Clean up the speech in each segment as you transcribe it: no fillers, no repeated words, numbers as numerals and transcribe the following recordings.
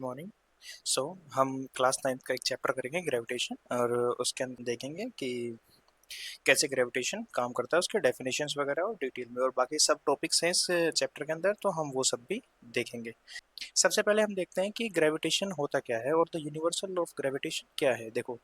Morning. सो हम class 9th का एक चैप्टर करेंगे ग्रेविटेशन, और उसके अंदर देखेंगे कि कैसे ग्रेविटेशन काम करता है, उसके डेफिनेशंस वगैरह और डिटेल में, और बाकी सब टॉपिक्स हैं इस चैप्टर के अंदर, तो हम वो सब भी देखेंगे। सबसे पहले हम देखते हैं कि ग्रेविटेशन होता क्या है और the universal law of gravitation क्या है। देखो,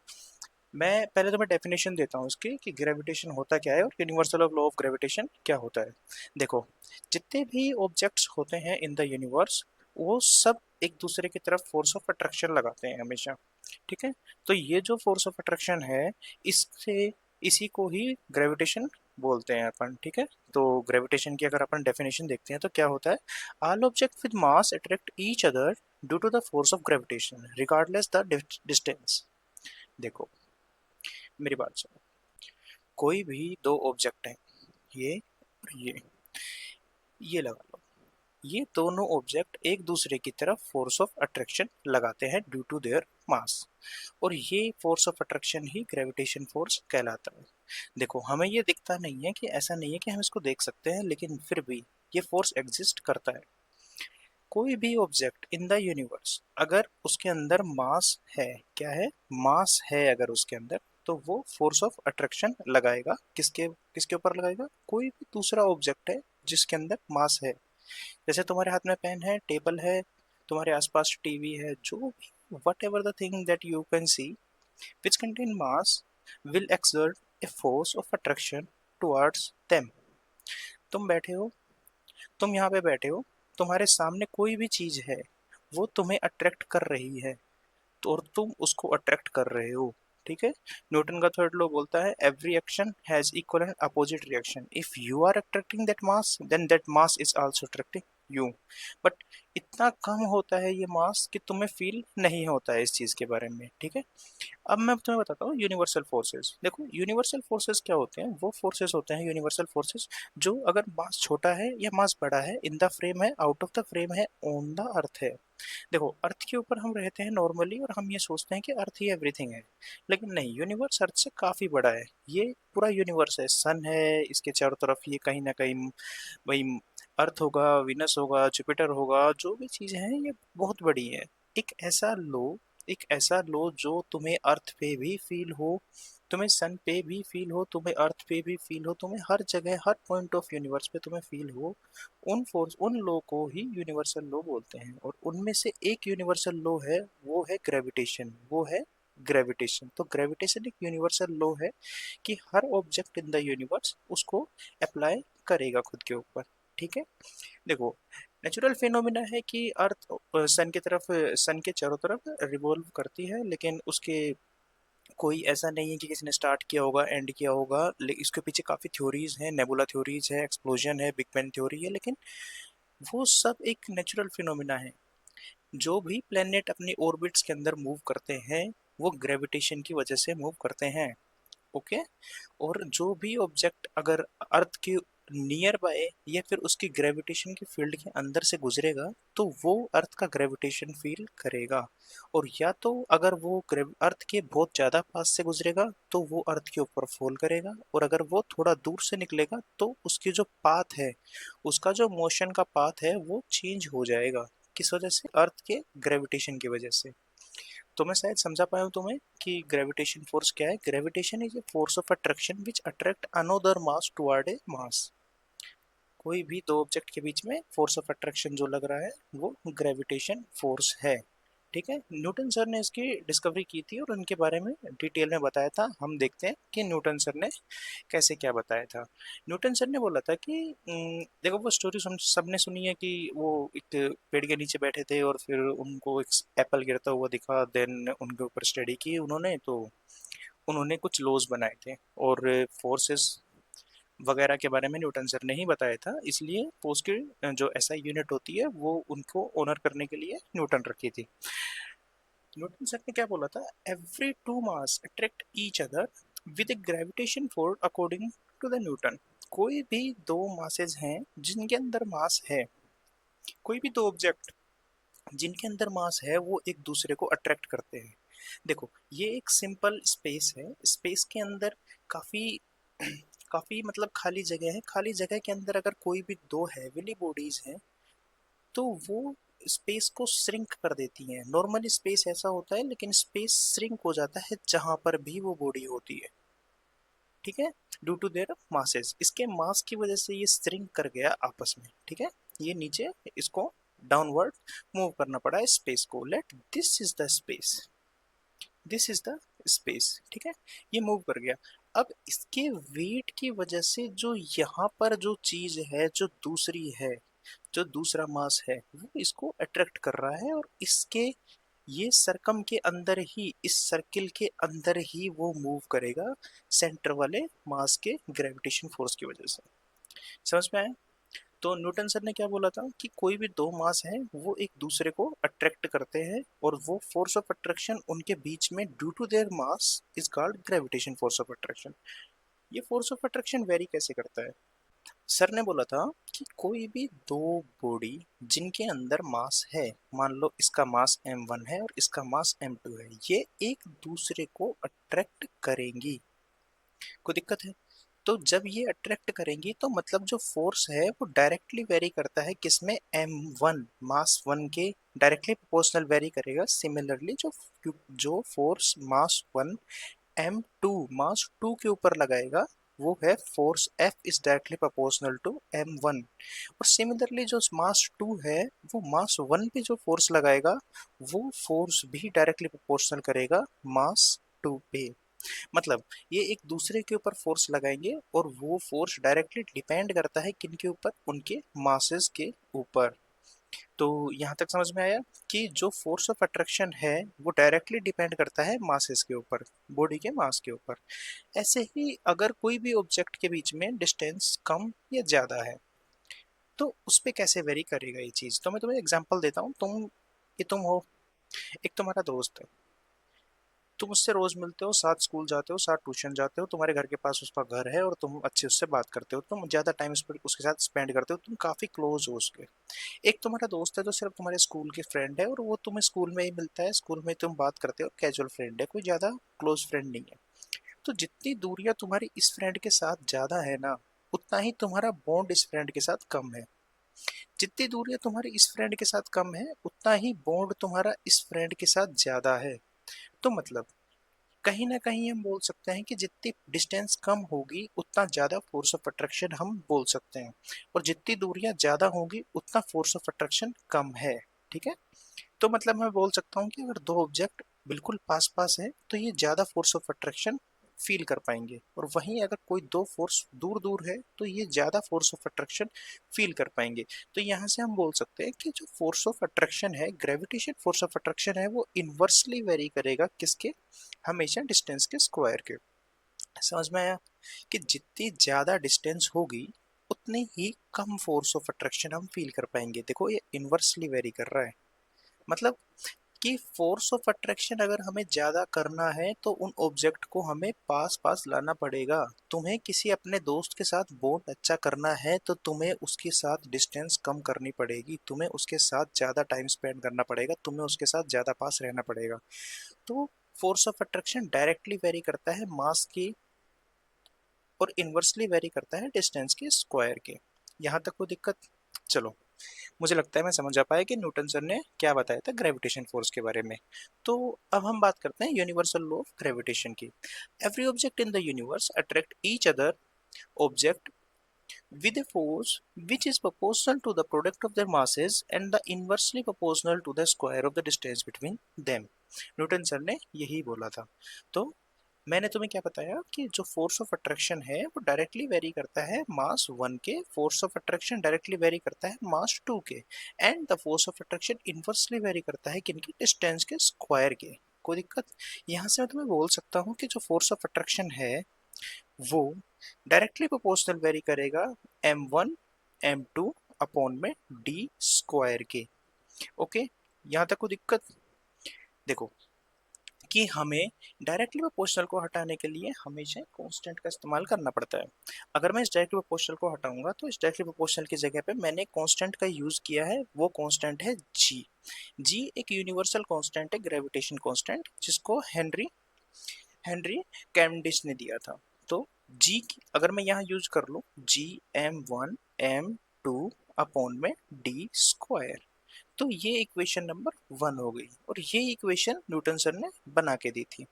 मैं पहले तो मैं डेफिनेशन देता हूँ इसकी कि ग्रेविटेशन होता क्या है और universal of law of gravitation क्या होता है। देखो, जितने भी ऑब्जेक्ट्स होते हैं इन द यूनिवर्स, वो सब एक दूसरे की तरफ फोर्स ऑफ अट्रैक्शन लगाते हैं हमेशा। ठीक है, तो ये जो फोर्स ऑफ अट्रैक्शन है, इससे इसी को ही ग्रेविटेशन बोलते हैं अपन। ठीक है, तो ग्रेविटेशन की अगर अपन डेफिनेशन देखते हैं तो क्या होता है, all object with mass attract each other due to the force of gravitation regardless the distance. देखो, मेरी बात सुनो। कोई भी दो ऑब्जेक्ट हैं, ये और ये लगा लो। ये दोनों ऑब्जेक्ट एक दूसरे की तरफ फोर्स ऑफ अट्रैक्शन लगाते हैं ड्यू टू देयर मास, और ये force of attraction he gravitation force कहलाता है। देखो, हमें ये दिखता नहीं है, कि ऐसा नहीं है कि हम इसको देख सकते हैं, लेकिन फिर भी ये फोर्स एग्जिस्ट करता है। कोई भी ऑब्जेक्ट इन द यूनिवर्स, अगर उसके अंदर मास है, क्या है, मास है अगर उसके अंदर, तो वो फोर्स ऑफ अट्रैक्शन लगाएगा। किसके किसके ऊपर लगाएगा? कोई भी दूसरा ऑब्जेक्ट है जिसके अंदर मास है। जैसे तुम्हारे हाथ में पेन है, टेबल है, तुम्हारे आसपास टीवी है, जो भी, what ever the thing that you can see which contain mass will exert A force of attraction towards them. तुम बैठे हो, तुम यहाँ पे बैठे हो, तुम्हारे सामने कोई भी चीज है, वो तुम्हें अट्रैक्ट कर रही है, तो और तुम उसको अट्रैक्ट कर रहे हो। ठीक है, न्यूटन का थर्ड लॉ बोलता है every action has equal and opposite reaction. If you are attracting that mass, then that mass is also attracting you. But इतना कम होता है ये मास कि तुम्हें फील नहीं होता है इस चीज के बारे में। ठीक है, अब मैं तुम्हें बताता हूँ यूनिवर्सल फोर्सेस। देखो, यूनिवर्सल फोर्सेस क्या होते हैं? वो फोर्सेस होते हैं यूनिवर्सल फोर्सेस जो अगर मास छोटा है या मास बड़ा है, इन द फ्रेम है, आउट ऑफ द फ्रेम है, ऑन द अर्थ है। देखो, अर्थ के ऊपर हम रहते हैं नॉर्मली, और हम ये सोचते हैं कि अर्थ ही एवरीथिंग है, लेकिन नहीं, यूनिवर्स अर्थ से काफी बड़ा है। ये पूरा यूनिवर्स है, सन है, इसके चारों तरफ ये कहीं ना कहीं वही अर्थ होगा, विनस होगा, जुपिटर होगा, जो भी चीजें हैं ये बहुत बड़ी है। एक ऐसा लो एक ऐसा लो जो तुम्हें अर्थ पे भी फील हो, तुम्हें सन पे भी फील हो, तुम्हें अर्थ पे भी फील हो, तुम्हें हर जगह, हर पॉइंट ऑफ यूनिवर्स पे तुम्हें फील हो, उन लो को ही यूनिवर्सल लो बोलते हैं। और उनमें से एक यूनिवर्सल लो है, वो है ग्रेविटेशन। तो ग्रेविटेशन एक यूनिवर्सल लो है कि हर ऑब्जेक्ट इन द यूनिवर्स उसको अप्लाई करेगा खुद के ऊपर। ठीक है, देखो, नेचुरल फिनोमिना है कि अर्थ सन की तरफ, सन के चारों तरफ रिवॉल्व करती है, लेकिन उसके कोई ऐसा नहीं है कि किसी ने स्टार्ट किया होगा, एंड किया होगा। इसके पीछे काफी थ्योरीज हैं, नेबुला थ्योरीज है, एक्सप्लोजन है, बिग बैंग थ्योरी है, लेकिन वो सब एक नेचुरल फिनोमिना है। जो भी प्लेनेट अपनी ऑर्बिट्स के अंदर मूव करते हैं, वो ग्रेविटेशन की वजह से मूव करते हैं। ओके, और जो भी ऑब्जेक्ट अगर अर्थ के नियर बाय या फिर उसकी ग्रेविटेशन की फील्ड के अंदर से गुजरेगा, तो वो अर्थ का ग्रेविटेशन फील करेगा। और या तो अगर वो अर्थ के बहुत ज्यादा पास से गुजरेगा तो वो अर्थ के ऊपर फॉल करेगा, और अगर वो थोड़ा दूर से निकलेगा तो उसकी जो पाथ है, उसका जो मोशन का पाथ है, वो चेंज हो जाएगा। किस वजह से? अर्थ के ग्रेविटेशन की वजह से। तो मैं शायद समझा पाया हूँ तुम्हें कि ग्रेविटेशन फोर्स क्या है। Gravitation is a force of attraction which attract another mass toward a mass. कोई भी दो ऑब्जेक्ट के बीच में फोर्स ऑफ अट्रैक्शन जो लग रहा है, वो ग्रेविटेशन फोर्स है। ठीक है, न्यूटन सर ने इसकी डिस्कवरी की थी और उनके बारे में डिटेल में बताया था। हम देखते हैं कि न्यूटन सर ने कैसे क्या बताया था। न्यूटन सर ने बोला था कि देखो, वो स्टोरी सबने सुनी है कि वो एक पेड़ के नीचे बैठे थे और फिर उनको एक एप्पल गिरता हुआ दिखा, देन उनके ऊपर स्टडी की उन्होंने, तो उन्होंने कुछ लॉज बनाए थे, और फोर्सेस वगैरह के बारे में न्यूटन सर ने ही बताया था, इसलिए पोस्ट की जो एसआई यूनिट होती है वो उनको ऑनर करने के लिए न्यूटन रखी थी। न्यूटन सर ने क्या बोला था, every two mass attract each other with gravitation force according to the Newton. कोई भी दो मासेज हैं जिनके अंदर मास है, कोई भी दो ऑब्जेक्ट जिनके अंदर मास है, वो एक दूसरे को अट्रैक्ट करते हैं। देखो, ये एक सिंपल स्पेस है, स्पेस के अंदर काफी काफी मतलब खाली जगह है, खाली जगह के अंदर अगर कोई भी दो हैविली बॉडीज हैं, तो वो स्पेस को श्रिंक कर देती हैं। नॉर्मली स्पेस ऐसा होता है, लेकिन स्पेस श्रिंक हो जाता है जहां पर भी वो बॉडी होती है, ठीक है, ड्यू टू देयर मासेस। इसके मास की वजह से ये श्रिंक कर गया आपस में, ठीक है, ये नीचे इसको डाउनवर्ड मूव करना पड़ा है स्पेस को। Let this is the space, this is the space, ठीक है, ये मूव कर गया। अब इसके वेट की वजह से जो यहाँ पर जो चीज है, जो दूसरी है, जो दूसरा मास है, वो इसको अट्रैक्ट कर रहा है, और इसके ये सरकम के अंदर ही, इस सर्किल के अंदर ही वो मूव करेगा सेंटर वाले मास के ग्रेविटेशन फोर्स की वजह से। समझ में आया? तो न्यूटन सर ने क्या बोला था कि कोई भी दो मास हैं वो एक दूसरे को अट्रैक्ट करते हैं, और वो फोर्स ऑफ अट्रैक्शन उनके बीच में due to their mass is called gravitation force of attraction. ये फोर्स ऑफ अट्रैक्शन वेरी कैसे करता है? सर ने बोला था कि कोई भी दो बॉडी जिनके अंदर मास है, मान लो इसका मास m1 है और इसका मास m2 है, ये एक दूसरे को अट्रैक्ट करेंगी। कोई दिक्कत है? तो जब ये अट्रैक्ट करेंगी तो मतलब जो फोर्स है वो डायरेक्टली वेरी करता है किसमें, m1 मास 1 के डायरेक्टली प्रोपोर्शनल वेरी करेगा। सिमिलरली जो जो फोर्स मास 1 m2 मास 2 के ऊपर लगाएगा, वो है force F is directly proportional to m1। और सिमिलरली जो मास 2 है, वो मास 1 पे जो फोर्स लगाएगा, वो फोर्स भी डायरेक्टली प्रोपोर्शनल करेगा मास 2 पे। मतलब ये एक दूसरे के ऊपर फोर्स लगाएंगे, और वो फोर्स डायरेक्टली डिपेंड करता है किनके ऊपर, उनके मासेस के ऊपर। तो यहाँ तक समझ में आया कि जो फोर्स ऑफ अट्रैक्शन है वो डायरेक्टली डिपेंड करता है मासेस के ऊपर, बॉडी के मास के ऊपर। ऐसे ही अगर कोई भी ऑब्जेक्ट के बीच में डिस्टेंस कम या ज्यादा है, तो उस पे कैसे वेरी करेगा ये चीज। तो मैं तुम्हें एग्जांपल देता हूँ। तुम हो, एक तुम्हारा दोस्त है, तुम उससे रोज मिलते हो, साथ स्कूल जाते हो, साथ ट्यूशन जाते हो, तुम्हारे घर के पास उसका घर है, और तुम अच्छे उससे बात करते हो, तुम ज्यादा टाइम उसके साथ स्पेंड करते हो, तुम काफी क्लोज हो उसके। एक तुम्हारा दोस्त है जो सिर्फ तुम्हारे स्कूल के फ्रेंड है, और वो तुम्हें स्कूल में ही मिलता है, स्कूल में तुम बात करते हो, कैजुअल फ्रेंड है, कोई ज्यादा क्लोज फ्रेंड नहीं है। तो जितनी दूरियां तुम्हारी इस फ्रेंड के साथ ज्यादा है ना, उतना ही तुम्हारा बॉन्ड इस फ्रेंड के साथ कम है। जितनी दूरियां तुम्हारी इस फ्रेंड के साथ कम है, उतना ही बॉन्ड तुम्हारा इस फ्रेंड के साथ ज्यादा है। तो मतलब कहीं ना कहीं हम बोल सकते हैं कि जितनी डिस्टेंस कम होगी उतना ज्यादा फोर्स ऑफ अट्रैक्शन हम बोल सकते हैं, और जितनी दूरियां ज्यादा होगी उतना फोर्स ऑफ अट्रैक्शन कम है, ठीक है। तो मतलब मैं बोल सकता हूँ कि अगर दो ऑब्जेक्ट बिल्कुल पास पास है तो ये ज्यादा फोर्स ऑफ अट्रैक्शन फील कर पाएंगे, और वहीं अगर कोई दो फोर्स दूर दूर है तो ये ज्यादा फोर्स ऑफ अट्रैक्शन फील कर पाएंगे। तो यहाँ से हम बोल सकते हैं कि जो फोर्स ऑफ अट्रैक्शन है, ग्रेविटेशन फोर्स ऑफ अट्रैक्शन है, वो इनवर्सली वेरी करेगा किसके, हमेशा डिस्टेंस के स्क्वायर के। समझ में आया कि जितनी ज्यादा डिस्टेंस होगी उतनी ही कम फोर्स ऑफ अट्रैक्शन हम फील कर पाएंगे। देखो ये इनवर्सली वेरी कर रहा है, मतलब कि फोर्स ऑफ अट्रैक्शन अगर हमें ज्यादा करना है तो उन ऑब्जेक्ट को हमें पास पास लाना पड़ेगा। तुम्हें किसी अपने दोस्त के साथ बॉन्ड अच्छा करना है तो तुम्हें उसके साथ डिस्टेंस कम करनी पड़ेगी, तुम्हें उसके साथ ज्यादा टाइम स्पेंड करना पड़ेगा, तुम्हें उसके साथ ज्यादा पास रहना पड़ेगा। तो force of attraction directly very करता है मास की, और इनवर्सली वेरी करता है डिस्टेंस के स्क्वायर के। यहाँ तक कोई दिक्कत? चलो, मुझे लगता है मैं समझ आ पाया कि न्यूटन सर ने क्या बताया था ग्रेविटेशन फोर्स के बारे में। तो अब हम बात करते हैं यूनिवर्सल लॉ ऑफ ग्रेविटेशन की। Every object in the universe attract each other object with a force which is proportional to the product of their masses and the inversely proportional to the square of the distance between them। Newton sir ने यही बोला था। तो मैंने तुम्हें क्या बताया कि जो फोर्स ऑफ अट्रैक्शन है वो डायरेक्टली वेरी करता है मास 1 के, force of attraction directly very करता है मास 2 के, and the force of attraction inversely very करता है किनकी, डिस्टेंस के स्क्वायर के। कोई दिक्कत? यहाँ से मैं तुम्हें बोल सकता हूँ कि जो फोर्स ऑफ अट्रैक्शन है वो डायरेक्टली प्रोपोर्शनल वेरी करेगा m1 m2 अपॉन में d स्क्वायर के। ओके, यहाँ तक कोई दिक्कत? देखो कि हमें डायरेक्टली प्रोपोर्शनल को हटाने के लिए हमेशा कांस्टेंट का इस्तेमाल करना पड़ता है। अगर मैं इस डायरेक्टली प्रोपोर्शनल को हटाऊंगा तो इस डायरेक्टली प्रोपोर्शनल की जगह पे मैंने कांस्टेंट का यूज किया है, वो कांस्टेंट है जी। जी एक यूनिवर्सल कांस्टेंट है, ग्रेविटेशन कांस्टेंट, जिसको हेनरी हेनरी कैवेंडिश ने दिया था। तो जी अगर मैं यहाँ यूज कर लूँ, जी m1 m2 अपॉन में डी स्क्वायर, तो ये इक्वेशन नंबर 1 हो गई, और ये इक्वेशन न्यूटन सर ने बना के दी थी।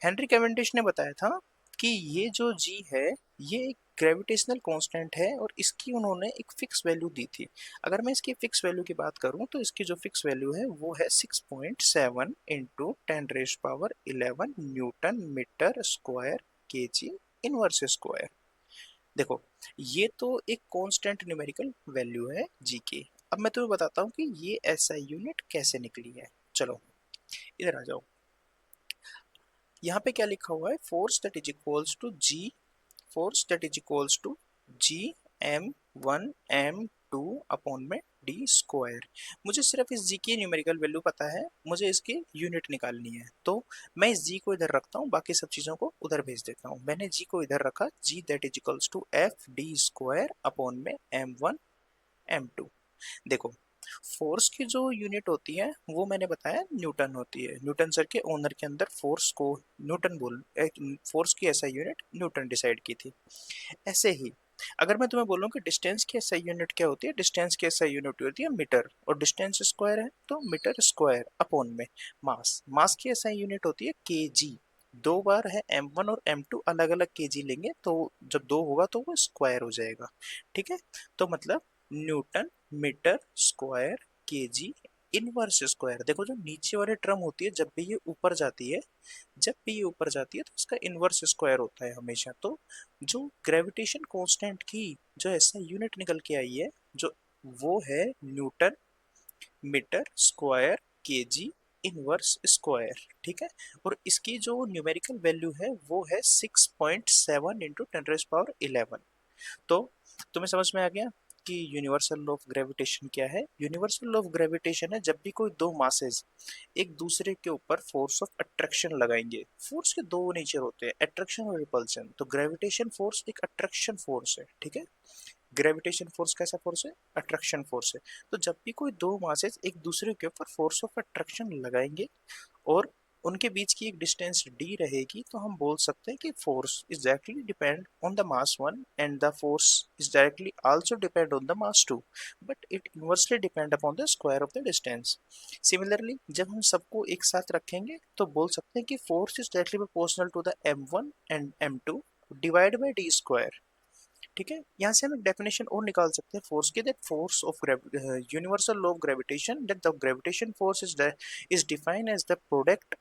हेनरी कैवेंडिश ने बताया था कि ये जो जी है ये एक ग्रेविटेशनल कांस्टेंट है, और इसकी उन्होंने एक फिक्स वैल्यू दी थी। अगर मैं इसकी फिक्स वैल्यू की बात करूं तो इसकी जो फिक्स वैल्यू है वो है 6.7 into 10⁻11 newton metre square KG inverse square. देखो, ये तो एक कांस्टेंट न्यूमेरिकल वैल्यू है जी की। अब मैं तुम्हें बताता हूँ कि ये एसआई यूनिट कैसे निकली है। चलो इधर आ जाओ। यहाँ पे क्या लिखा हुआ है, force that is equals to G, force that is equals to G m1 m2 upon में डी स्क्वायर। मुझे सिर्फ इस जी की न्यूमेरिकल वैल्यू पता है, मुझे इसकी यूनिट निकालनी है, तो मैं इस जी को इधर रखता हूँ, बाकी सब चीजों को उधर भेज देता हूँ। मैंने जी को इधर रखा, G that is equals to F D square upon में m1 m2। देखो, फोर्स की जो यूनिट होती है वो मैंने बताया न्यूटन होती है। न्यूटन सर के ओनर के अंदर फोर्स को न्यूटन बोल, फोर्स की ऐसा यूनिट न्यूटन डिसाइड की थी। ऐसे ही अगर मैं तुम्हें बोलूं कि डिस्टेंस की एसआई यूनिट क्या होती है, डिस्टेंस की एसआई यूनिट होती है मीटर, और डिस्टेंस स्क्वायर है तो मीटर स्क्वायर अपॉन में मास। मास की एसआई यूनिट होती है केजी। दो बार है m1 और m2, अलग अलग केजी लेंगे तो जब दो होगा तो वो स्क्वायर हो जाएगा। ठीक है, तो मतलब newton metre square KG inverse square. देखो, जो नीचे वाली टर्म होती है जब भी ये ऊपर जाती है, जब भी ये ऊपर जाती है तो इसका इनवर्स स्क्वायर होता है हमेशा। तो जो ग्रेविटेशन कांस्टेंट की जो ऐसा यूनिट निकल के आई है, जो वो है newton metre square KG inverse square. ठीक है, और इसकी जो न्यूमेरिकल वैल्यू है वो है 6.7 इंटू 10⁻11। तो तुम्हें समझ में आ गया कि यूनिवर्सल लॉ ऑफ ग्रेविटेशन क्या है। यूनिवर्सल लॉ ऑफ ग्रेविटेशन है जब भी कोई दो मासेस एक दूसरे के ऊपर फोर्स ऑफ अट्रैक्शन लगाएंगे। फोर्स के दो नेचर होते हैं, अट्रैक्शन और रिपल्शन। तो ग्रेविटेशन फोर्स एक अट्रैक्शन फोर्स है। ठीक है, ग्रेविटेशन फोर्स कैसा फोर्स है, अट्रैक्शन फोर्स है। तो जब भी कोई दो मासेस एक दूसरे के ऊपर फोर्स ऑफ अट्रैक्शन लगाएंगे और उनके बीच की एक डिस्टेंस d रहेगी, तो हम बोल सकते हैं कि force is directly depend on the mass 1 and the force is directly also depend on the mass 2, but it inversely depend upon the square of the distance. Similarly जब हम सबको एक साथ रखेंगे तो बोल सकते हैं कि force is directly proportional to the m1 and m2 divide by d square. ठीक है, यहाँ से हम एक डेफिनेशन और निकाल सकते हैं फोर्स की, that force of universal law of gravitation, that the gravitation force is defined as the product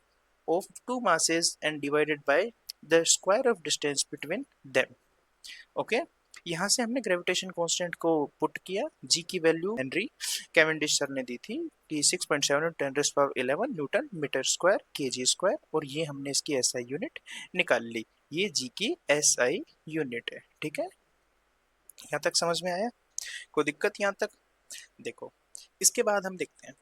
of two masses and divided by the square of distance between them। Okay, यहाँ से हमने gravitation constant को put किया। जी की value Henry Cavendish sir ने दी थी कि 6.7 10⁻11 newton metre square KG square, और ये हमने इसकी एसआई यूनिट निकाल ली। ये जी की एसआई यूनिट है। ठीक है, यहाँ तक समझ में आया? कोई दिक्कत यहाँ तक? देखो, इसके बाद हम देखते हैं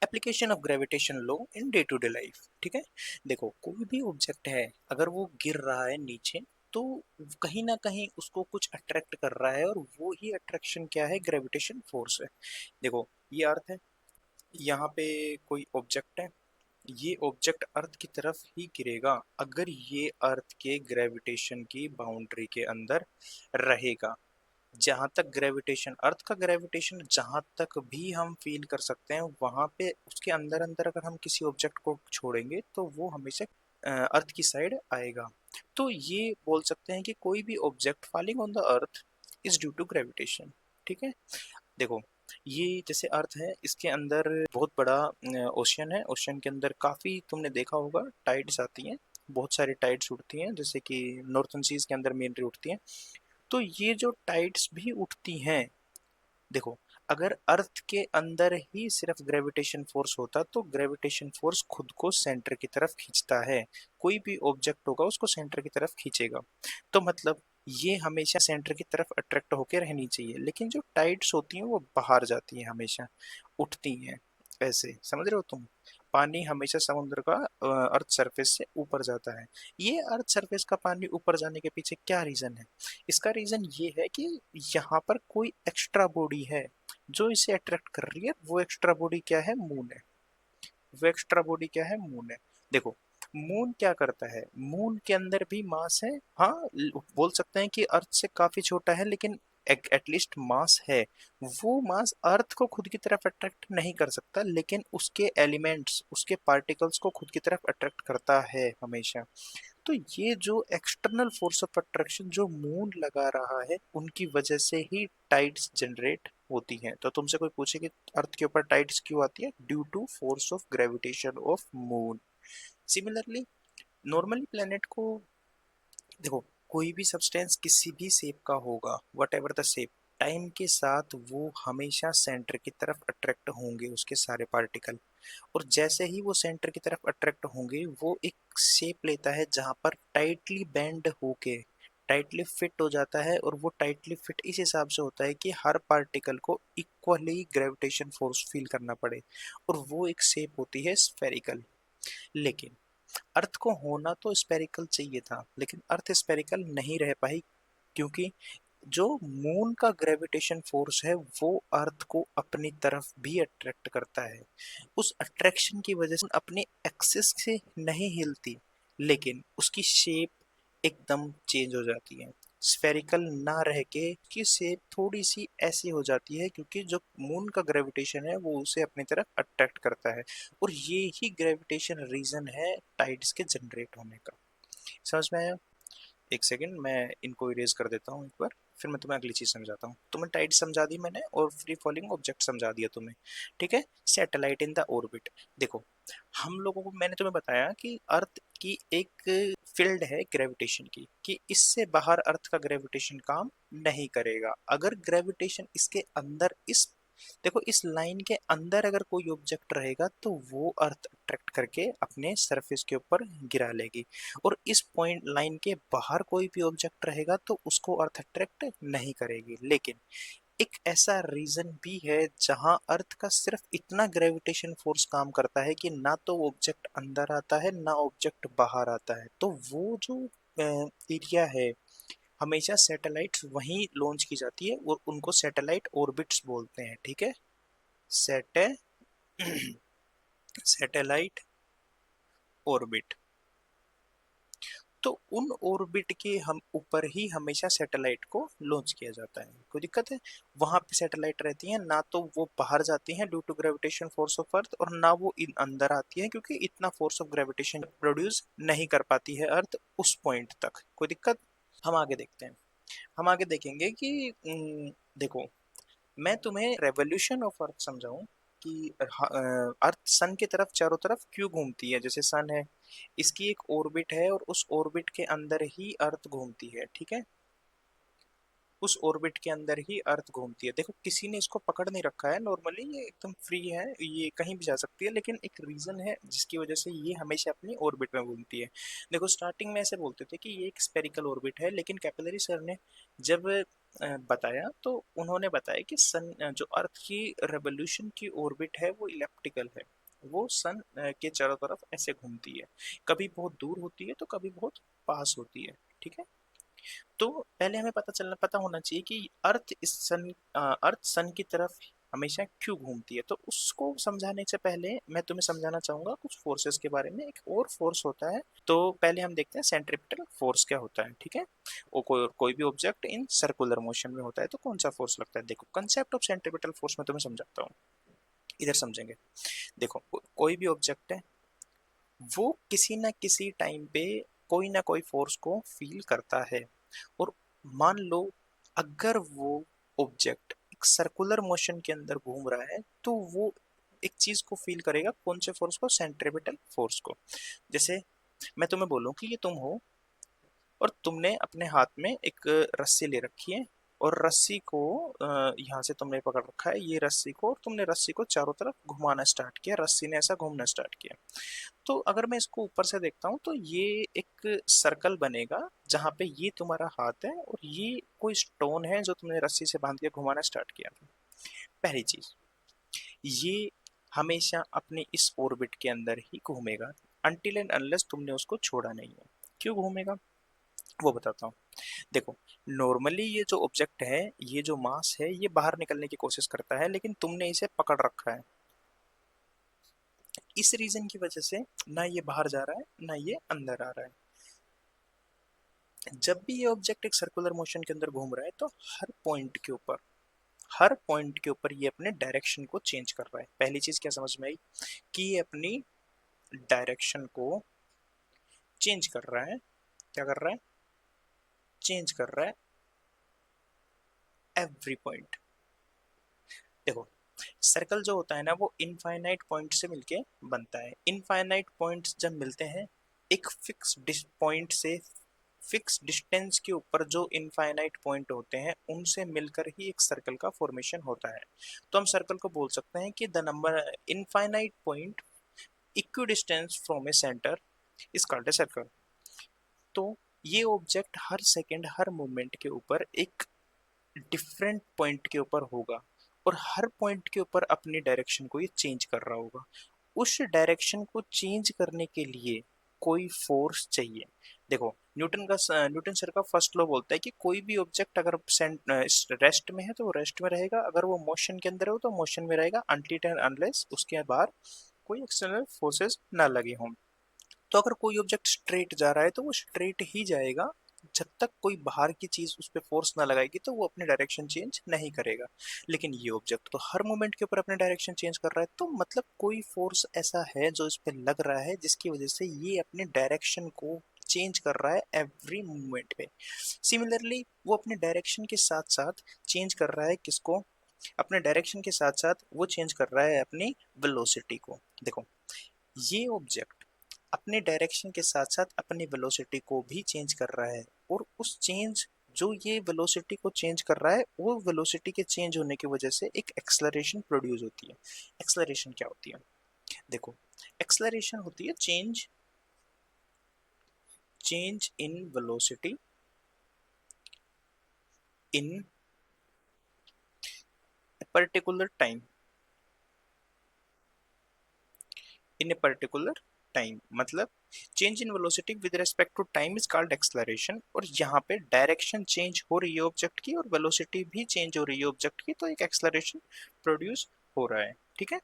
application of gravitation law in day to day life. ठीक है, देखो, कोई भी ऑब्जेक्ट है अगर वो गिर रहा है नीचे, तो कहीं ना कहीं उसको कुछ अट्रैक्ट कर रहा है, और वो ही अट्रैक्शन क्या है, ग्रेविटेशन फोर्स है। देखो, ये अर्थ है, यहाँ पे कोई ऑब्जेक्ट है, ये ऑब्जेक्ट अर्थ की तरफ ही गिरेगा अगर ये अर्थ के ग्रेविटेशन की बाउंड्री के अंदर रहेगा। जहां तक ग्रेविटेशन, अर्थ का ग्रेविटेशन जहां तक भी हम फील कर सकते हैं, वहां पे उसके अंदर अंदर अगर हम किसी ऑब्जेक्ट को छोड़ेंगे तो वो हमेशा अर्थ की साइड आएगा। तो ये बोल सकते हैं कि कोई भी object falling on the earth is due to gravitation. ठीक है, देखो, ये जैसे अर्थ है, इसके अंदर बहुत बड़ा ओशियन है। ओशियन के अंदर काफी, तुमने देखा होगा, टाइड्स आती हैं, बहुत सारी टाइड्स उठती हैं, जैसे कि नॉर्थन सीज के अंदर मेनली उठती हैं। तो ये जो टाइड्स भी उठती हैं, देखो, अगर अर्थ के अंदर ही सिर्फ ग्रेविटेशन फोर्स होता तो ग्रेविटेशन फोर्स खुद को सेंटर की तरफ खींचता है। कोई भी ऑब्जेक्ट होगा उसको सेंटर की तरफ खींचेगा, तो मतलब ये हमेशा सेंटर की तरफ अट्रैक्ट होकर रहनी चाहिए। लेकिन जो टाइड्स होती हैं वो बाहर जाती हैं, हमेशा उठती हैं। ऐसे समझ रहे हो तुम? पानी हमेशा समुद्र का अर्थ सरफेस से ऊपर जाता है। ये अर्थ सरफेस का पानी ऊपर जाने के पीछे क्या रीजन है? इसका रीजन ये है कि यहाँ पर कोई एक्स्ट्रा बॉडी है जो इसे अट्रैक्ट कर रही है। वो एक्स्ट्रा बॉडी क्या है? मून है। वो एक्स्ट्रा बॉडी क्या है? मून है। देखो, मून क्या करता है, मून के अंदर भी मास है, हाँ, बोल सकते हैं कि अर्थ से काफी छोटा है, लेकिन एटलीस्ट मास है, वो मास अर्थ को खुद की तरफ अट्रैक्ट नहीं कर सकता, लेकिन उसके एलिमेंट्स, उसके पार्टिकल्स को खुद की तरफ अट्रैक्ट करता है हमेशा। तो ये जो एक्सटर्नल फोर्स ऑफ अट्रैक्शन जो मून लगा रहा है, उनकी वजह से ही टाइड्स जनरेट होती हैं। तो तुमसे कोई पूछे कि अर्थ के ऊपर टाइड्स क्यों आती है, due to force of gravitation of moon. Similarly normally planet को देखो, कोई भी सब्सटेंस किसी भी शेप का होगा, what ever the shape, time के साथ वो हमेशा सेंटर की तरफ अट्रैक्ट होंगे उसके सारे पार्टिकल। और जैसे ही वो सेंटर की तरफ अट्रैक्ट होंगे, वो एक शेप लेता है जहां पर टाइटली बेंड होके टाइटली फिट हो जाता है। और वो टाइटली फिट इस हिसाब से होता है कि हर पार्टिकल को इक्वली ग्रेविटेशन फोर्स फील करना पड़े, और वो एक शेप होती है स्फेरिकल। लेकिन अर्थ को होना तो स्पेरिकल चाहिए था, लेकिन अर्थ स्पेरिकल नहीं रह पाई, क्योंकि जो मून का ग्रेविटेशन फोर्स है वो अर्थ को अपनी तरफ भी अट्रैक्ट करता है। उस अट्रैक्शन की वजह से अपने एक्सिस से नहीं हिलती, लेकिन उसकी शेप एकदम चेंज हो जाती है। स्फेरिकल ना रह के उसकी शेप थोड़ी सी ऐसी हो जाती है, क्योंकि जो मून का ग्रेविटेशन है वो उसे अपनी तरफ अट्रैक्ट करता है। और ये ही ग्रेविटेशन रीजन है टाइड्स के जनरेट होने का। समझ में आया? एक सेकंड, मैं इनको इरेज कर देता हूँ एक बार, फिर मैं तुम्हें अगली चीज समझाता हूँ। तुम्हें टाइड समझा दी मैंने, और फ्री फॉलिंग ऑब्जेक्ट समझा दिया तुम्हें। ठीक है, सैटेलाइट इन द ऑर्बिट। देखो, हम लोगों को, मैंने तुम्हें बताया कि अर्थ की एक फील्ड है ग्रेविटेशन की, कि इससे बाहर अर्थ का ग्रेविटेशन काम नहीं करेगा। अगर ग्रेविटेशन इसके अंदर, इस देखो इस लाइन के अंदर अगर कोई ऑब्जेक्ट रहेगा तो वो अर्थ अट्रैक्ट करके अपने सरफेस के ऊपर गिरा लेगी। और इस पॉइंट लाइन के बाहर कोई भी ऑब्जेक्ट रहेगा तो उसको अर्थ अट्रैक्ट नहीं करेगी। लेकिन एक ऐसा रीजन भी है जहां अर्थ का सिर्फ इतना ग्रेविटेशन फोर्स काम करता है कि ना तो ऑब्जेक्ट अंदर आता है ना ऑब्जेक्ट बाहर आता है। तो वो जो एरिया है, हमेशा सैटेलाइट्स वहीं लॉन्च की जाती है, और उनको सैटेलाइट ऑर्बिट्स बोलते हैं। ठीक है, सैटे सैटेलाइट ऑर्बिट। तो उन ऑर्बिट के हम ऊपर ही हमेशा सैटेलाइट को लॉन्च किया जाता है। कोई दिक्कत है? वहां पे सैटेलाइट रहती है, ना तो वो बाहर जाती हैं due to gravitation force of earth, और ना वो इन अंदर आती है, क्योंकि इतना फोर्स ऑफ ग्रेविटेशन प्रोड्यूस नहीं कर पाती है अर्थ उस पॉइंट तक। कोई दिक्कत? हम आगे देखते हैं। हम आगे देखेंगे कि देखो, मैं तुम्हें रेवोल्यूशन ऑफ अर्थ समझाऊं कि अर्थ सन की तरफ चारों तरफ क्यों घूमती है। जैसे सन है, इसकी एक ऑर्बिट है, और उस ऑर्बिट के अंदर ही अर्थ घूमती है। ठीक है, उस ऑर्बिट के अंदर ही अर्थ घूमती है। देखो, किसी ने इसको पकड़ नहीं रखा है, नॉर्मली ये एकदम फ्री है, ये कहीं भी जा सकती है, लेकिन एक रीजन है जिसकी वजह से ये हमेशा अपनी ऑर्बिट में घूमती है। देखो, स्टार्टिंग में ऐसे बोलते थे कि ये एक स्पेरिकल ऑर्बिट है, लेकिन कैपिलरी सर ने जब बताया, तो उन्होंने बताया कि सन जो अर्थ की रेवोल्यूशन की ऑर्बिट है वो इलेप्टिकल है। वो सन के चारों तरफ ऐसे घूमती है, कभी बहुत दूर होती है तो कभी बहुत पास होती है। ठीक है, तो पहले हमें पता होना चाहिए कि अर्थ सन की तरफ हमेशा क्यों घूमती है। तो उसको समझाने से पहले मैं तुम्हें समझाना चाहूंगा कुछ फोर्सेस के बारे में। एक और फोर्स होता है, तो पहले हम देखते हैं सेंट्रीपिटल फोर्स क्या होता है। ठीक है, वो कोई भी ऑब्जेक्ट इन सर्कुलर मोशन में होता है तो कौन सा फोर्स लगता है। देखो, कंसेप्ट ऑफ सेंट्रीपिटल फोर्स मैं तुम्हें समझाता हूँ, इधर समझेंगे। देखो, कोई भी ऑब्जेक्ट है, वो किसी ना किसी टाइम पे कोई ना कोई फोर्स को फील करता है। और मान लो, अगर वो ऑब्जेक्ट एक सर्कुलर मोशन के अंदर घूम रहा है, तो वो एक चीज को फील करेगा। कौन से फोर्स को? सेंट्रीपिटल फोर्स को। जैसे मैं तुम्हें बोलूं कि ये तुम हो, और तुमने अपने हाथ में एक रस्सी ले रखी है, और रस्सी को यहाँ से तुमने पकड़ रखा है, ये रस्सी को, और तुमने रस्सी को चारों तरफ घुमाना स्टार्ट किया, रस्सी ने ऐसा घूमना स्टार्ट किया। तो अगर मैं इसको ऊपर से देखता हूँ तो ये एक सर्कल बनेगा, जहां पे ये तुम्हारा हाथ है और ये कोई स्टोन है जो तुमने रस्सी से बांध के घुमाना स्टार्ट किया। पहली चीज, ये हमेशा अपने इस ऑर्बिट के अंदर ही घूमेगा, अनटिल एंड अनलेस तुमने उसको छोड़ा नहीं है। क्यों घूमेगा वो बताता हूँ। देखो, नॉर्मली ये जो ऑब्जेक्ट है, ये जो मास है, ये बाहर निकलने की कोशिश करता है, लेकिन तुमने इसे पकड़ रखा है। इस रीजन की वजह से ना ये बाहर जा रहा है ना ये अंदर आ रहा है। जब भी ये ऑब्जेक्ट एक सर्कुलर मोशन के अंदर घूम रहा है तो हर पॉइंट के ऊपर ये अपने डायरेक्शन को चेंज कर रहा है। पहली चीज क्या समझ में आई कि ये अपनी डायरेक्शन को चेंज कर रहा है। क्या कर रहा है? चेंज कर रहा है एवरी पॉइंट। देखो, सर्कल जो होता है ना वो इनफाइनाइट पॉइंट से मिलके बनता है। इनफाइनाइट पॉइंट्स जब मिलते हैं एक फिक्स पॉइंट से, फिक्स डिस्टेंस के ऊपर जो इनफाइनाइट पॉइंट होते हैं उनसे मिलकर ही एक सर्कल का फॉर्मेशन होता है। तो हम सर्कल को बोल सकते हैं कि the number infinite point equi distance from A centre is called a circle. तो ये ऑब्जेक्ट हर सेकेंड हर मोमेंट के ऊपर एक डिफरेंट पॉइंट के ऊपर होगा और हर पॉइंट के ऊपर अपनी डायरेक्शन को ये चेंज कर रहा होगा। उस डायरेक्शन को चेंज करने के लिए कोई फोर्स चाहिए। देखो, न्यूटन सर का फर्स्ट लॉ बोलता है कि कोई भी ऑब्जेक्ट अगर रेस्ट में है तो वो रेस्ट में रहेगा, अगर वो मोशन के अंदर हो तो मोशन में रहेगा, अनटिल एंड अनलेस उसके बाहर कोई एक्सटर्नल फोर्सेस ना लगे हों। तो अगर कोई ऑब्जेक्ट स्ट्रेट जा रहा है तो वो स्ट्रेट ही जाएगा, जब तक कोई बाहर की चीज उस पर फोर्स ना लगाएगी तो वो अपनी डायरेक्शन चेंज नहीं करेगा। लेकिन ये ऑब्जेक्ट तो हर मोमेंट के ऊपर अपने डायरेक्शन चेंज कर रहा है, तो मतलब कोई फोर्स ऐसा है जो इस पे लग रहा है जिसकी वजह से ये अपने डायरेक्शन को चेंज कर रहा है एवरी मोमेंट पे। सिमिलरली वो अपने डायरेक्शन के साथ साथ चेंज कर रहा है किसको? अपने डायरेक्शन के साथ साथ वो चेंज कर रहा है अपनी वेलोसिटी को। देखो, ये ऑब्जेक्ट अपने डायरेक्शन के साथ साथ अपनी वेलोसिटी को भी चेंज कर रहा है, और उस चेंज जो ये वेलोसिटी को चेंज कर रहा है वो वेलोसिटी के चेंज होने की वजह से एक एक्सलरेशन प्रोड्यूस होती है। एक्सलरेशन क्या होती है? देखो, एक्सलरेशन होती है change change in velocity in particular time, in a particular time. मतलब change in velocity with respect to time is called acceleration, और यहाँ पे डायरेक्शन चेंज हो रही है ऑब्जेक्ट की और वेलोसिटी भी चेंज हो रही है ऑब्जेक्ट की, तो एक एक्सलरेशन प्रोड्यूस हो रहा है। ठीक है।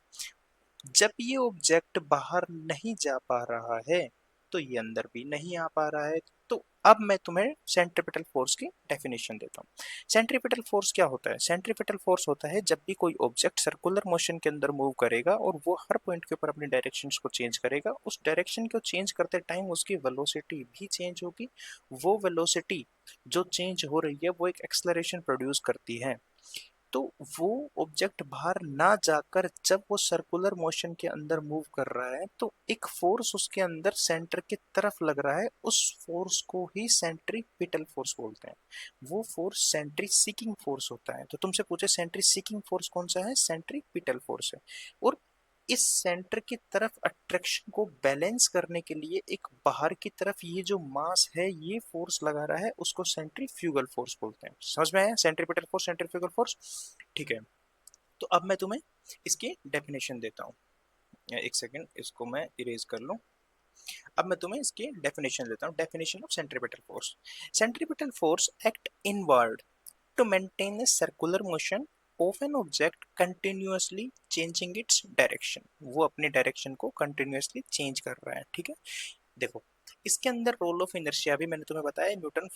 जब ये ऑब्जेक्ट बाहर नहीं जा पा रहा है तो ये अंदर भी नहीं आ पा रहा है। तो अब मैं तुम्हें सेंट्रीपिटल फोर्स की डेफिनेशन देता हूँ। सेंट्रीपिटल फोर्स क्या होता है? सेंट्रीपिटल फोर्स होता है जब भी कोई ऑब्जेक्ट सर्कुलर मोशन के अंदर मूव करेगा और वो हर पॉइंट के ऊपर अपनी डायरेक्शन को चेंज करेगा, उस डायरेक्शन को चेंज करते टाइम उसकी वेलोसिटी भी चेंज होगी। वो वेलोसिटी जो चेंज हो रही है वो एक एक्सलरेशन प्रोड्यूस करती है। तो वो ऑब्जेक्ट बाहर ना जाकर जब वो सर्कुलर मोशन के अंदर मूव कर रहा है तो एक फोर्स उसके अंदर सेंटर की तरफ लग रहा है, उस फोर्स को ही सेंट्रीपिटल फोर्स बोलते हैं। वो फोर्स सेंट्री सीकिंग फोर्स होता है। तो तुमसे पूछे सेंट्री सीकिंग फोर्स कौन सा है? सेंट्रीपिटल फोर्स है। और इस सेंटर की तरफ अट्रैक्शन को बैलेंस करने के लिए एक बाहर की तरफ ये जो मास है ये फोर्स लगा रहा है, उसको सेंट्रीफ्यूगल फोर्स बोलते हैं। समझ में आया? Centripetal force, centrifugal force. ठीक है। तो अब मैं तुम्हें इसकी डेफिनेशन देता हूँ। एक सेकेंड, इसको मैं इरेज कर लूँ। अब मैं तुम्हें इसकी डेफिनेशन देता हूँ। Definition of centripetal force: centripetal force act inward to maintain a circular motion of an object continuously changing its direction। वो अपनी डायरेक्शन को कंटिन्यूअसली चेंज कर रहा है। ठीक है। देखो, इसके अंदर रोल ऑफ इनर्शिया भी मैंने तुम्हें बताया, Newton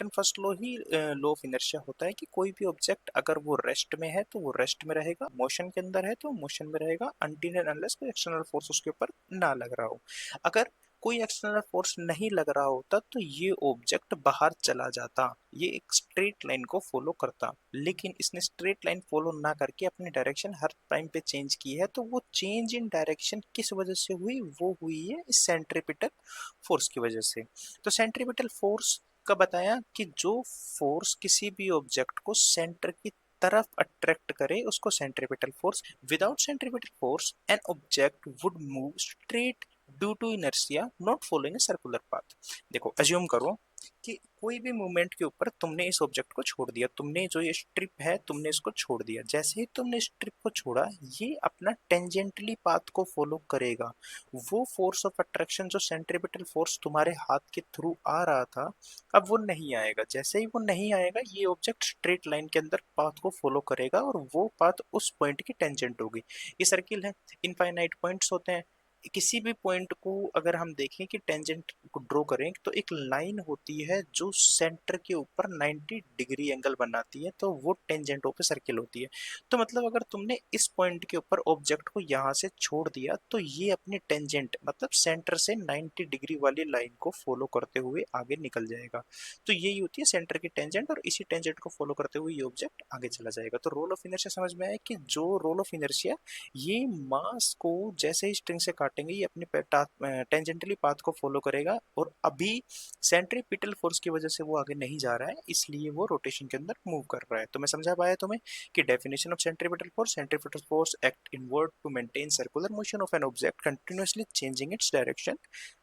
first law he law of inertia होता है कि कोई भी ऑब्जेक्ट अगर वो रेस्ट में है तो वो रेस्ट में रहेगा, मोशन के अंदर है तो मोशन में रहेगा, अनटिल एंड अनलेस कोई एक्सटर्नल फोर्स उसके ऊपर ना लग रहा हो। अगर कोई एक्सटर्नल फोर्स नहीं लग रहा होता तो ये ऑब्जेक्ट बाहर चला जाता, ये एक स्ट्रेट लाइन को फॉलो करता। लेकिन इसने स्ट्रेट लाइन फॉलो ना करके अपनी डायरेक्शन हर टाइम पे चेंज की है। तो वो चेंज इन डायरेक्शन किस वजह से हुई? वो हुई है इस सेंट्रीपिटल फोर्स की वजह से। तो सेंट्रीपिटल फोर्स का बताया कि जो फोर्स किसी भी ऑब्जेक्ट को सेंटर की तरफ अट्रैक्ट करे उसको centripetal force. Without centripetal force an object would move straight due to inertia not following a circular path. देखो, अज्यूम करो कि कोई भी मूवमेंट के ऊपर तुमने इस ऑब्जेक्ट को छोड़ दिया, तुमने जो ये स्ट्रिप है तुमने इसको छोड़ दिया। जैसे ही तुमने स्ट्रिप को छोड़ा ये अपना टेंजेंटली पाथ को फॉलो करेगा। वो फोर्स ऑफ अट्रैक्शन जो सेंट्रीपिटल फोर्स तुम्हारे हाथ के थ्रू आ रहा था अब वो नहीं आएगा। जैसे ही वो नहीं आएगा ये ऑब्जेक्ट स्ट्रेट लाइन के अंदर पाथ को फॉलो करेगा और वो पाथ उस पॉइंट की टेंजेंट होगी। ये सर्किल है, इनफाइनाइट पॉइंट्स होते हैं, किसी भी पॉइंट को अगर हम देखें कि टेंजेंट को ड्रॉ करें तो एक लाइन होती है जो सेंटर के ऊपर 90 डिग्री एंगल बनाती है, तो वो टेंजेंटों पे सर्किल होती है। तो मतलब अगर तुमने इस पॉइंट के ऊपर ऑब्जेक्ट को यहाँ से छोड़ दिया तो ये अपनी टेंजेंट मतलब सेंटर से 90 डिग्री वाली लाइन को फॉलो करते हुए आगे निकल जाएगा। तो यही होती है सेंटर की टेंजेंट, और इसी टेंजेंट को फॉलो करते हुए ये ऑब्जेक्ट आगे चला जाएगा। तो रोल ऑफ इनर्शिया समझ में आया कि जो रोल ऑफ इनर्शिया ये मास को जैसे ही स्ट्रिंग से काटेंगे ये अपने टेंजेंटली पाथ को फॉलो करेगा, और अभी सेंट्रीपिटल फोर्स की वजह से वो आगे नहीं जा रहा है, इसलिए वो रोटेशन के अंदर मूव कर रहा है। तो मैं समझा पाया तुम्हें कि definition of centripetal force act inward to maintain circular motion of an object continuously changing its direction,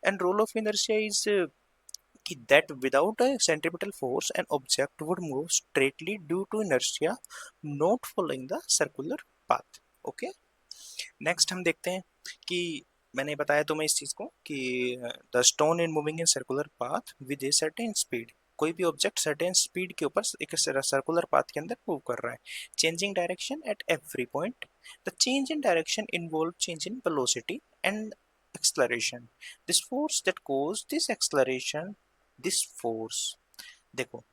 and role of inertia is कि that without a centripetal force an object would move straightly due to inertia not following the circular path. Okay, next हम देखते हैं कि मैंने बताया तुम्हें इस चीज को कि the stone in moving in circular path with a certain speed, कोई भी ऑब्जेक्ट सर्टेन स्पीड के ऊपर एक सर्कुलर पाथ के अंदर मूव कर रहा है, changing direction at every point. The change in direction involve change in velocity and acceleration. This force that cause this acceleration, this force, देखो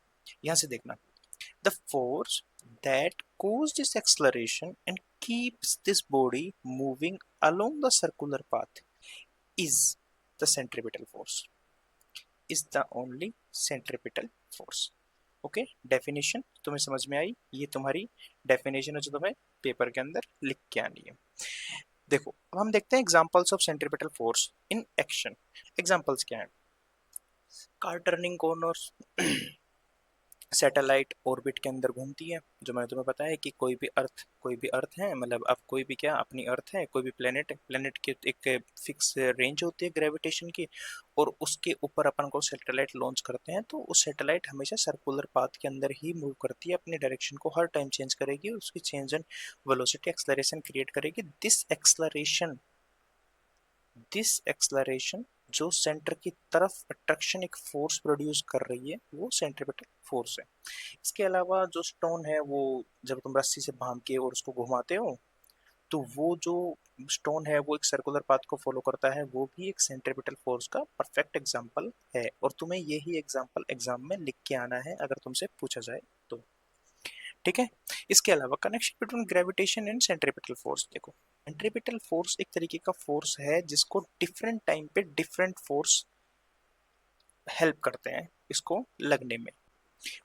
यहां से देखना, the force that cause this acceleration and keeps this body moving along the circular path is the centripetal force, is the only centripetal force. Okay, definition तुम्हें समझ में आई? ये तुम्हारी definition है जो तुम्हें पेपर के अंदर लिख के आनी है। देखो अब हम देखते हैं examples of centripetal force in action. Examples क्या है? Car turning corners, satellite orbit के अंदर घूमती है, जो मैंने तुम्हें बताया कि कोई भी अर्थ है, मतलब अब कोई भी क्या अपनी अर्थ है, कोई भी प्लेनेट की एक फिक्स रेंज होती है ग्रेविटेशन की, और उसके ऊपर अपन को सैटेलाइट लॉन्च करते हैं, तो उस सैटेलाइट हमेशा सर्कुलर पाथ के अंदर ही मूव करती है, अपनी डायरेक्शन को हर टाइम चेंज करेगी, और उसकी change in velocity acceleration create करेगी। दिस एक्सलरेशन जो सेंटर की तरफ अट्रैक्शन एक फोर्स प्रोड्यूस कर रही है वो सेंट्रीपिटल फोर्स है। इसके अलावा जो स्टोन है वो जब तुम रस्सी से बांध के और उसको घुमाते हो तो वो जो स्टोन है वो एक सर्कुलर पाथ को फॉलो करता है, वो भी एक सेंट्रीपिटल फोर्स का परफेक्ट एग्जांपल है, और तुम्हें यही एग्जांपल एग्जाम में लिख के आना है अगर तुमसे पूछा जाए तो। ठीक है, इसके अलावा connection between gravitation and centripetal force. देखो सेंट्रीपिटल फोर्स एक तरीके का फोर्स है जिसको डिफरेंट टाइम पे डिफरेंट फोर्स हेल्प करते हैं इसको लगने में,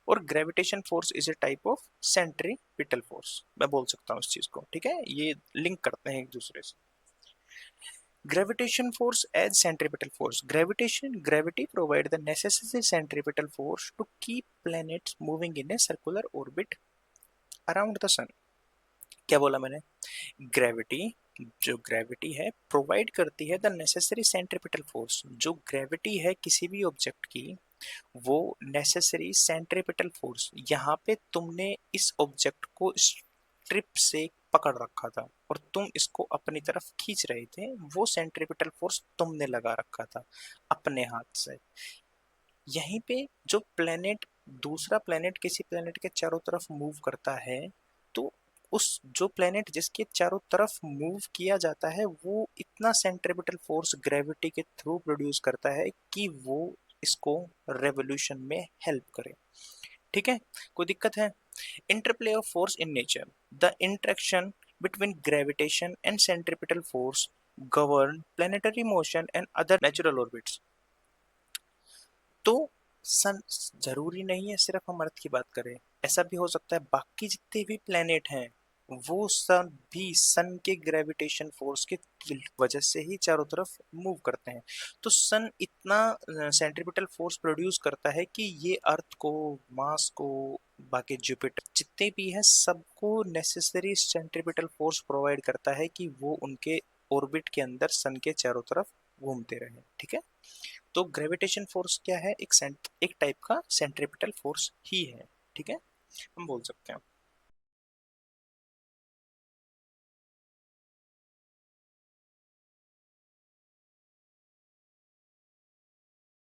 और gravitation force is a type of centripetal force, मैं बोल सकता हूँ इस चीज को। ठीक है, ये लिंक करते हैं एक दूसरे से। Gravitation force as centripetal force. Gravity provide the necessary centripetal force to keep planets moving in a circular orbit around the sun. क्या बोला मैंने? ग्रेविटी, जो ग्रेविटी है प्रोवाइड करती है द नेसेसरी सेंट्रिपिटल फोर्स, जो ग्रेविटी है किसी भी ऑब्जेक्ट की वो नेसेसरी सेंट्रिपिटल फोर्स, यहाँ पे तुमने इस ऑब्जेक्ट को स्ट्रिप से पकड़ रखा था और तुम इसको अपनी तरफ खींच रहे थे, वो सेंट्रिपिटल फोर्स तुमने लगा रखा था अपने हाथ से। यहीं पे जो प्लेनेट, दूसरा प्लेनेट किसी प्लेनेट के चारों तरफ मूव करता है, तो उस जो प्लेनेट जिसके चारों तरफ मूव किया जाता है वो इतना सेंट्रिपिटल फोर्स ग्रेविटी के थ्रू प्रोड्यूस करता है कि वो इसको रेवोल्यूशन में हेल्प करे। ठीक है, कोई दिक्कत है? Interplay of force in nature, the interaction between gravitation and centripetal force govern planetary motion and other natural orbits. तो सन, जरूरी नहीं है सिर्फ हम अर्थ की बात करें, ऐसा भी हो सकता है बाकी जितने भी प्लेनेट हैं वो सब भी सन के ग्रेविटेशन फोर्स के वजह से ही चारों तरफ मूव करते हैं। तो सन इतना सेंट्रिपिटल फोर्स प्रोड्यूस करता है कि ये अर्थ को, मार्स को, बाकी जुपिटर जितने भी हैं सबको नेसेसरी सेंट्रिपिटल फोर्स प्रोवाइड करता है कि वो उनके ऑर्बिट के अंदर सन के चारों तरफ घूमते रहे। ठीक है, तो ग्रेविटेशन फोर्स क्या है? एक टाइप का सेंट्रिपिटल फोर्स ही है। ठीक है, हम बोल सकते हैं।